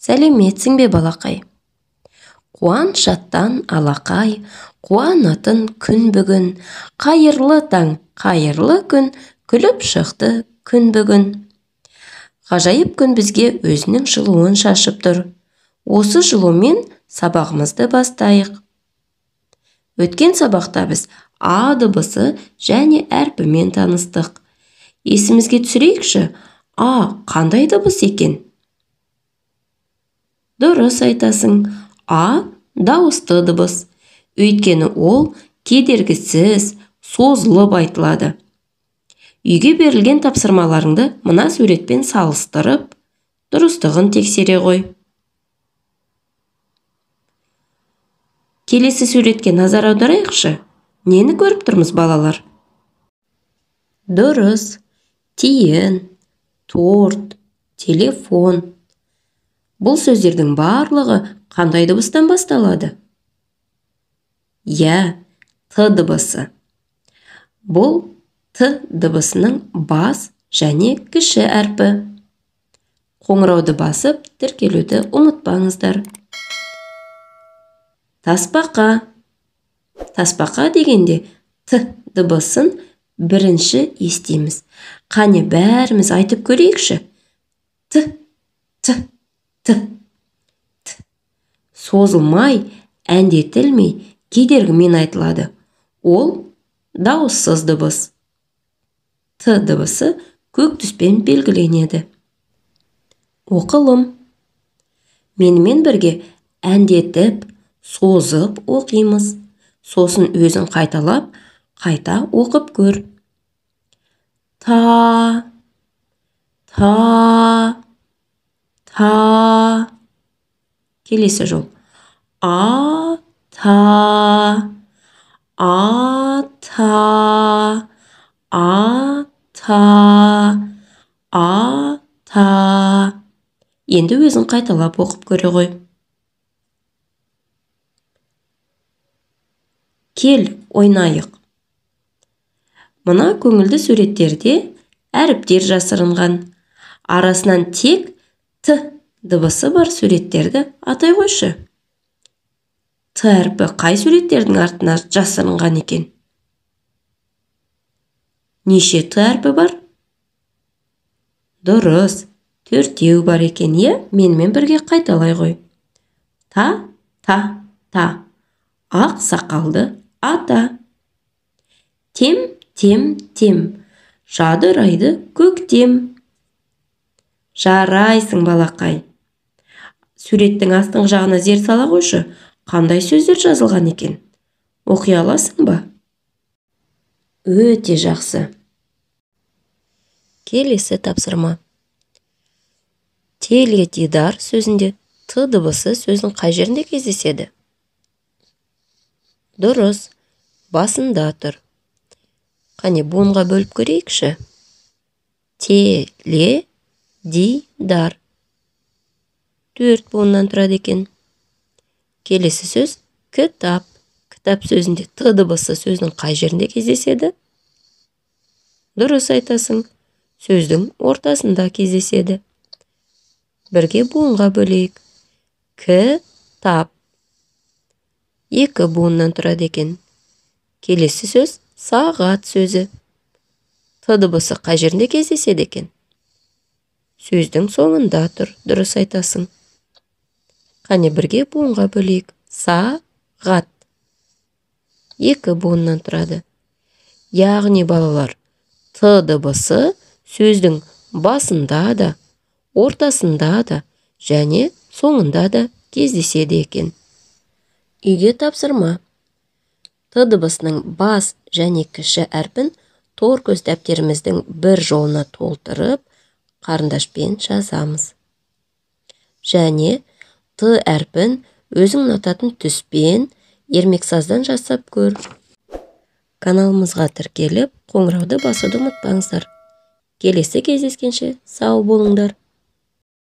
Сәлеметсің бе балақай? Қуан шаттан алақай, қуанатын күн бүгін. Қайырлы таң, қайырлы күн, күліп шықты күн бүгін. Ғажайып күн бізге өзінің жылуын шашып тұр. Осы жылумен сабағымызды бастайық. Өткен сабақта біз А дыбысы және әрпімен таныстық. Есімізге түсірейікші, А қандай дыбыс екен? Дұрыс айтасың, А дауысты дыбыс. Өйткені ол кедергісіз, созылып айтылады. Үйге берілген тапсырмаларыңды мына суретпен салыстырып, дұрыстығын тексере ғой. Келесі суретке назар аударайықшы. Нені көріп тұрмыз, балалар? Дұрыс. Тиын, торт, телефон. Бұл сөздердің барлығы қандай дыбыстан басталады? Т дыбысы. Бұл Т дыбысының бас және кіші әрпі. Қоңырауды басып, тіркелуді ұмытпаңыздар. Тасбақа. Тасбақа дегенде Т дыбысын бірінші естиміз. Қане бәріміз айтып көрейікші. Т. Созылмай, әндетілмей, кедергімен айтылады. Ол дауыссыз дыбыс. Т дыбысы көк түспен белгіленеді. Оқылым. Менімен бірге әндетіп, созып оқимыз. Сосын өзін қайталап, қайта оқып көр. Та. Келесі жол. Ата. Енді өзін қайталап оқып көре ғой. Кел, ойнайық. Мына көңілді суреттерде әріптер жасырынған. Арасынан тек Т дыбысы бар суреттерді атай қойшы. Т әрпі қай суреттердің артына жасырынған екен? Неше Т әрпі бар? Дұрыс, 4 бар екен, менімен бірге қайталай ғой. Та. Ақ сақалды ата. Тем. Жадырайды көктем. Жарайсың, балақай. Суреттің астыңғы жағына зер сала қойшы. Қандай сөздер жазылған екен? Оқи аласың ба? Өте жақсы. Келесі тапсырма. Теледидар сөзінде Т дыбысы сөздің қай жерінде кездеседі? Дұрыс, басында тұр. Қане буынға бөліп көрейікші. Теледидар. 4 буыннан тұрады екен. Келесі сөз кітап. Кітап сөзінде Т дыбысы сөздің қай жерінде кездеседі? Дұрыс айтасың, сөздің ортасында кездеседі. Бірге буынға бөлейік. Кітап. 2 буыннан тұрады екен. Келесі сөз сағат сөзі. Т дыбысы қай жерінде кездеседі екен? Сөздің соңында тұр, дұрыс айтасың. Қане бірге буынға бөлейік. Сағат. 2 буыннан тұрады. Яғни балалар, Т дыбысы сөздің басында да, ортасында да және соңында да кездеседі екен. Үйге тапсырма. Т дыбысының бас және кіші әрпін торкөз дәптеріміздің бір жолына толтырып, қарындашпен жазамыз. Және Т әрпін өзің ұнататын түспен ермексаздан жасап көр. Каналымызға тіркеліп, қоңырауды басуды ұмытпаңыздар. Келесі кездескенше сау болыңдар.